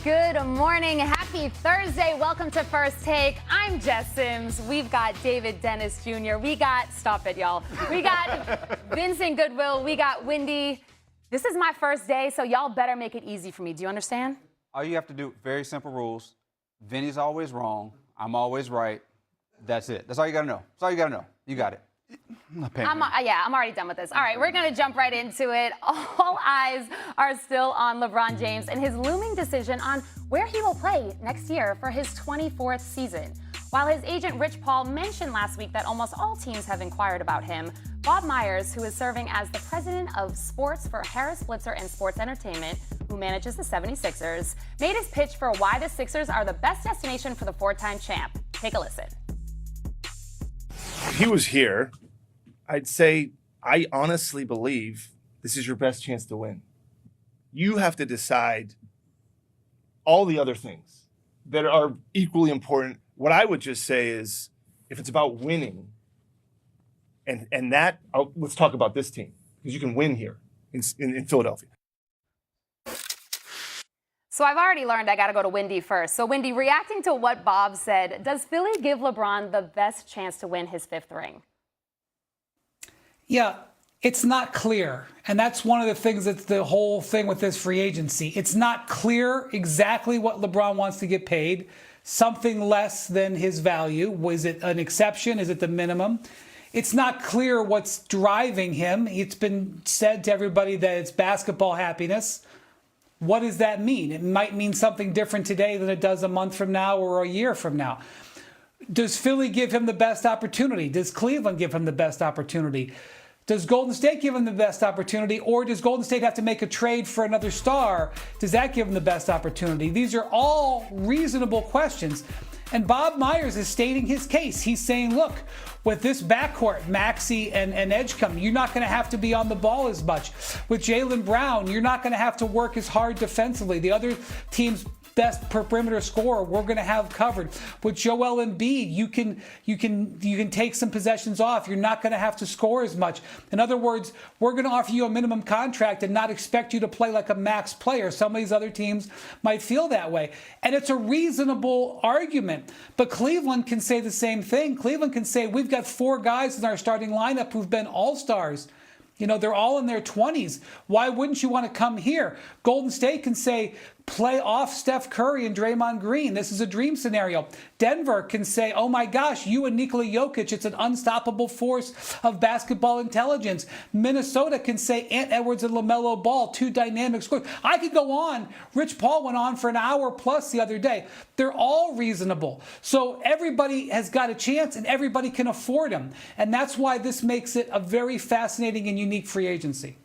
Good morning. Happy Thursday. Welcome to First Take. I'm Jess Sims. We've got David Dennis Jr. We got, stop it, y'all. We got Vincent Goodwill. We got Wendy. This is my first day, so y'all better make it easy for me. Do you understand? All you have to do, very simple rules. Vinny's always wrong. I'm always right. That's it. That's all you got to know. That's all you got to know. You got it. I'm already done with this. All right, we're going to jump right into it. All eyes are still on LeBron James and his looming decision on where he will play next year for his 24th season. While his agent Rich Paul mentioned last week that almost all teams have inquired about him, Bob Myers, who is serving as the president of sports for Harris Blitzer and Sports Entertainment, who manages the 76ers, made his pitch for why the Sixers are the best destination for the four-time champ. Take a listen. If he was here, I'd say I honestly believe this is your best chance to win. You have to decide all the other things that are equally important. What I would just say is if it's about winning, and that, let's talk about this team, because you can win here in Philadelphia. So I've already learned I got to go to Wendy first. So Wendy, reacting to what Bob said, does Philly give LeBron the best chance to win his fifth ring? Yeah, it's not clear. And that's one of the things that's the whole thing with this free agency. It's not clear exactly what LeBron wants to get paid. Something less than his value. Was it an exception? Is it the minimum? It's not clear what's driving him. It's been said to everybody that it's basketball happiness. What does that mean? It might mean something different today than it does a month from now or a year from now. Does Philly give him the best opportunity? Does Cleveland give him the best opportunity? Does Golden State give him the best opportunity? Or does Golden State have to make a trade for another star? Does that give him the best opportunity? These are all reasonable questions. And Bob Myers is stating his case. He's saying, look, with this backcourt, Maxey and Edgecombe, you're not going to have to be on the ball as much. With Jaylen Brown, you're not going to have to work as hard defensively. The other team's best perimeter scorer we're going to have covered. With Joel Embiid, you can take some possessions off. You're not going to have to score as much. In other words, we're going to offer you a minimum contract and not expect you to play like a max player. Some of these other teams might feel that way. And it's a reasonable argument. But Cleveland can say the same thing. Cleveland can say, we've got 4 guys in our starting lineup who've been all-stars. You know, they're all in their 20s. Why wouldn't you want to come here? Golden State can say, play off Steph Curry and Draymond Green. This is a dream scenario. Denver can say, oh my gosh, you and Nikola Jokic, it's an unstoppable force of basketball intelligence. Minnesota can say Ant Edwards and LaMelo Ball, 2 dynamic scorers. I could go on. Rich Paul went on for an hour plus the other day. They're all reasonable. So everybody has got a chance and everybody can afford them. And that's why this makes it a very fascinating and unique free agency.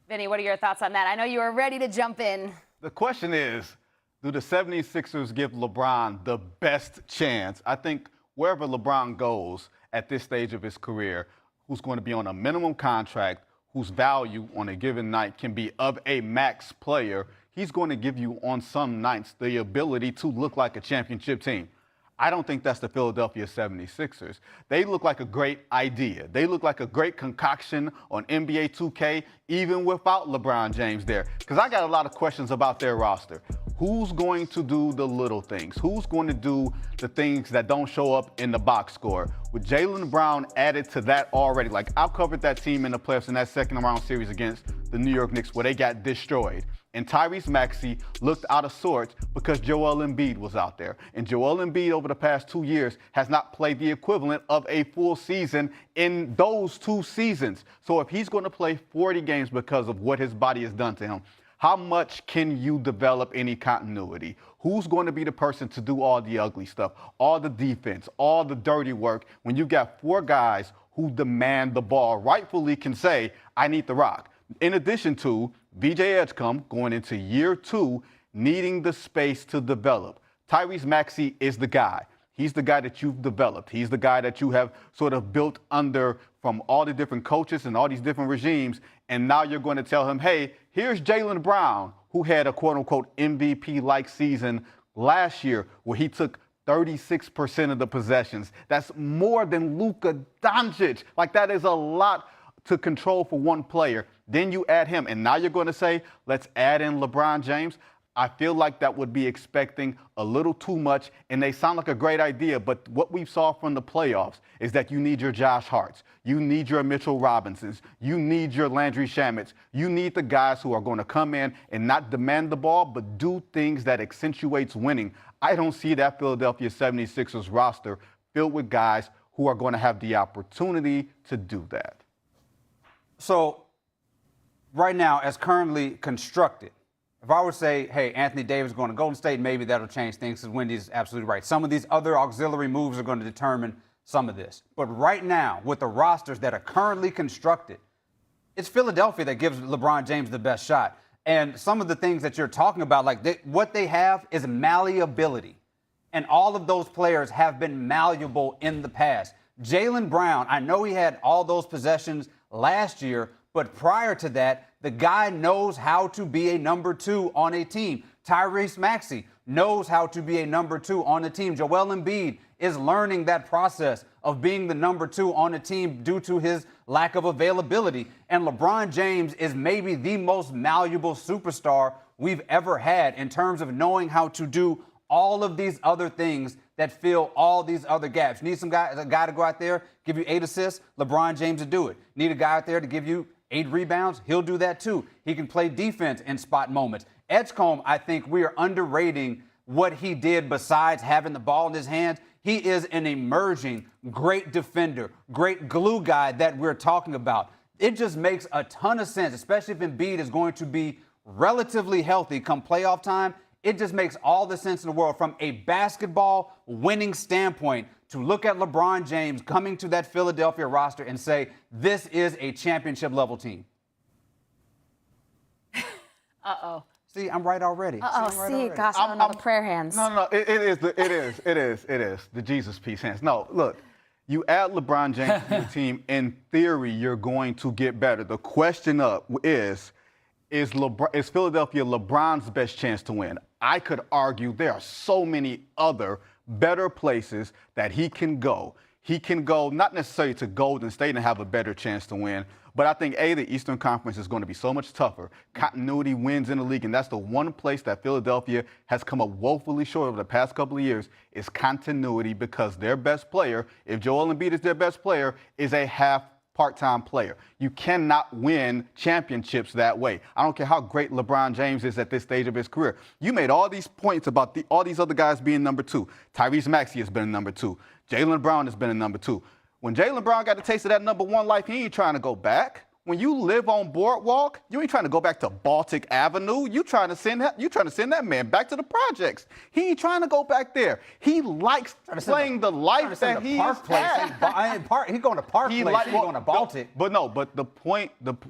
Vinny, what are your thoughts on that? I know you were ready to jump in. The question is, do the 76ers give LeBron the best chance? I think wherever LeBron goes at this stage of his career, who's going to be on a minimum contract, whose value on a given night can be of a max player, he's going to give you on some nights the ability to look like a championship team. I don't think that's the Philadelphia 76ers. They look like a great idea. They look like a great concoction on NBA 2K, even without LeBron James there. Because I got a lot of questions about their roster. Who's going to do the little things? Who's going to do the things that don't show up in the box score? With Jaylen Brown added to that already, like I've covered that team in the playoffs in that second round series against the New York Knicks where they got destroyed. And Tyrese Maxey looked out of sorts because Joel Embiid was out there. And Joel Embiid over the past 2 years has not played the equivalent of a full season in those 2 seasons. So if he's going to play 40 games because of what his body has done to him, how much can you develop any continuity? Who's going to be the person to do all the ugly stuff, all the defense, all the dirty work when you got 4 guys who demand the ball, rightfully can say, I need the rock. In addition to VJ Edgecombe going into year 2, needing the space to develop. Tyrese Maxey is the guy. He's the guy that you've developed. He's the guy that you have sort of built under from all the different coaches and all these different regimes. And now you're going to tell him, hey, here's Jaylen Brown, who had a quote-unquote MVP-like season last year where he took 36% of the possessions. That's more than Luka Doncic. Like, that is a lot to control for one player. Then you add him, and now you're going to say, let's add in LeBron James. I feel like that would be expecting a little too much, and they sound like a great idea, but what we saw from the playoffs is that you need your Josh Harts, you need your Mitchell Robinsons, you need your Landry Shamits, you need the guys who are going to come in and not demand the ball, but do things that accentuates winning. I don't see that Philadelphia 76ers roster filled with guys who are going to have the opportunity to do that. So right now, as currently constructed, if I would say, hey, Anthony Davis is going to Golden State, maybe that'll change things, because Wendy's absolutely right. Some of these other auxiliary moves are going to determine some of this. But right now, with the rosters that are currently constructed, it's Philadelphia that gives LeBron James the best shot. And some of the things that you're talking about, like what they have is malleability. And all of those players have been malleable in the past. Jaylen Brown, I know he had all those possessions last year, but prior to that, the guy knows how to be a number 2 on a team. Tyrese Maxey knows how to be a number 2 on a team. Joel Embiid is learning that process of being the number 2 on a team due to his lack of availability. And LeBron James is maybe the most malleable superstar we've ever had in terms of knowing how to do all of these other things that fill all these other gaps. Need a guy to go out there, give you 8 assists, LeBron James to do it. Need a guy out there to give you 8 rebounds, he'll do that too. He can play defense in spot moments. Edgecombe, I think we are underrating what he did besides having the ball in his hands. He is an emerging great defender, great glue guy that we're talking about. It just makes a ton of sense, especially if Embiid is going to be relatively healthy come playoff time. It just makes all the sense in the world from a basketball winning standpoint to look at LeBron James coming to that Philadelphia roster and say, this is a championship level team. Uh-oh. See, I'm right already. Gosh, I don't know the prayer hands. No, it is the Jesus peace hands. No, look, you add LeBron James to the team, in theory, you're going to get better. The question up is Philadelphia LeBron's best chance to win? I could argue there are so many other better places that he can go. He can go not necessarily to Golden State and have a better chance to win, but I think, the Eastern Conference is going to be so much tougher. Continuity wins in the league, and that's the one place that Philadelphia has come up woefully short over the past couple of years is continuity, because their best player, if Joel Embiid is their best player, is a part-time player. You cannot win championships that way. I don't care how great LeBron James is at this stage of his career. You made all these points about all these other guys being number 2. Tyrese Maxey has been a number 2. Jaylen Brown has been a number 2. When Jaylen Brown got a taste of that number 1 life, he ain't trying to go back. When you live on Boardwalk, you ain't trying to go back to Baltic Avenue. You trying to send that man back to the projects. He ain't trying to go back there. He likes playing the life that he has had. He's going to Park Place. He's going to Baltic. But the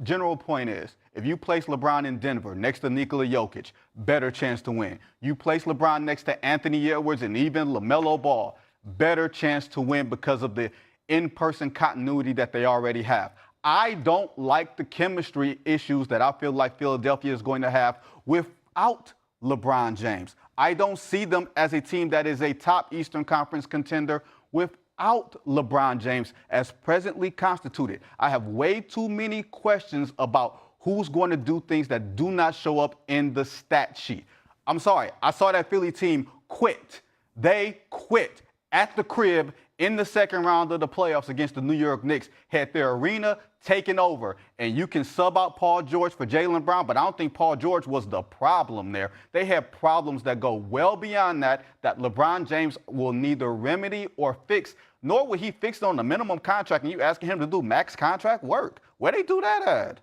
general point is, if you place LeBron in Denver next to Nikola Jokic, better chance to win. You place LeBron next to Anthony Edwards and even LaMelo Ball, better chance to win because of the in-person continuity that they already have. I don't like the chemistry issues that I feel like Philadelphia is going to have without LeBron James. I don't see them as a team that is a top Eastern Conference contender without LeBron James as presently constituted. I have way too many questions about who's going to do things that do not show up in the stat sheet. I'm sorry, I saw that Philly team quit. They quit at the crib in the second round of the playoffs against the New York Knicks, had their arena taken over. And you can sub out Paul George for Jaylen Brown, but I don't think Paul George was the problem there. They have problems that go well beyond that LeBron James will neither remedy or fix, nor will he fix on the minimum contract. And you asking him to do max contract work. Where they do that at?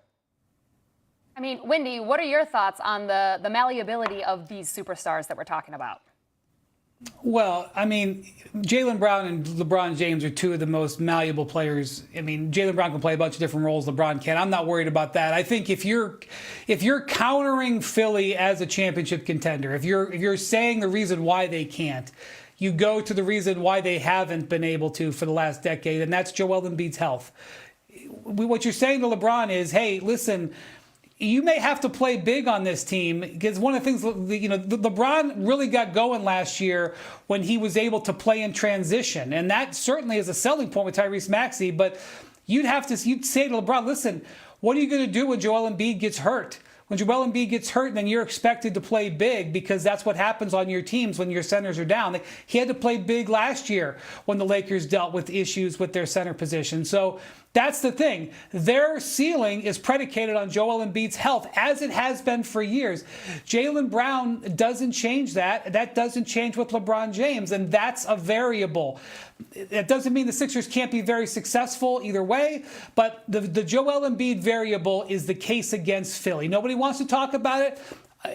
I mean, Wendy, what are your thoughts on the malleability of these superstars that we're talking about? Well, I mean, Jaylen Brown and LeBron James are 2 of the most malleable players. I mean, Jaylen Brown can play a bunch of different roles. LeBron can. I'm not worried about that. I think if you're countering Philly as a championship contender, if you're saying the reason why they can't, you go to the reason why they haven't been able to for the last decade, and that's Joel Embiid's health. What you're saying to LeBron is, hey, listen, you may have to play big on this team, because one of the things, LeBron really got going last year when he was able to play in transition. And that certainly is a selling point with Tyrese Maxey. But you'd say to LeBron, listen, what are you going to do when Joel Embiid gets hurt? When Joel Embiid gets hurt, then you're expected to play big because that's what happens on your teams when your centers are down. He had to play big last year when the Lakers dealt with issues with their center position. So that's the thing. Their ceiling is predicated on Joel Embiid's health, as it has been for years. Jaylen Brown doesn't change that. That doesn't change with LeBron James, and that's a variable. It doesn't mean the Sixers can't be very successful either way, but the Joel Embiid variable is the case against Philly. Nobody wants to talk about it.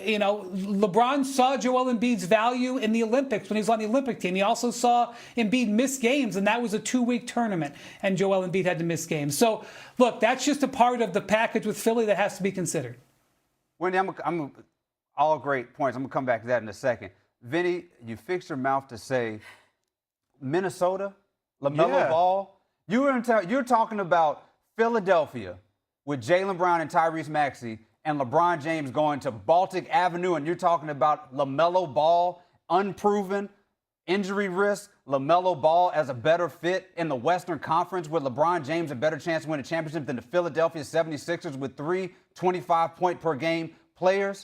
You know, LeBron saw Joel Embiid's value in the Olympics when he was on the Olympic team. He also saw Embiid miss games, and that was a 2-week tournament, and Joel Embiid had to miss games. So, look, that's just a part of the package with Philly that has to be considered. Wendy, I'm all great points. I'm going to come back to that in a second. Vinny, you fixed your mouth to say Minnesota, LaMelo Ball. You're talking about Philadelphia with Jaylen Brown and Tyrese Maxey and LeBron James going to Baltic Avenue, and you're talking about LaMelo Ball, unproven, injury risk, LaMelo Ball as a better fit in the Western Conference with LeBron James a better chance to win a championship than the Philadelphia 76ers with 3 25-point-per-game players.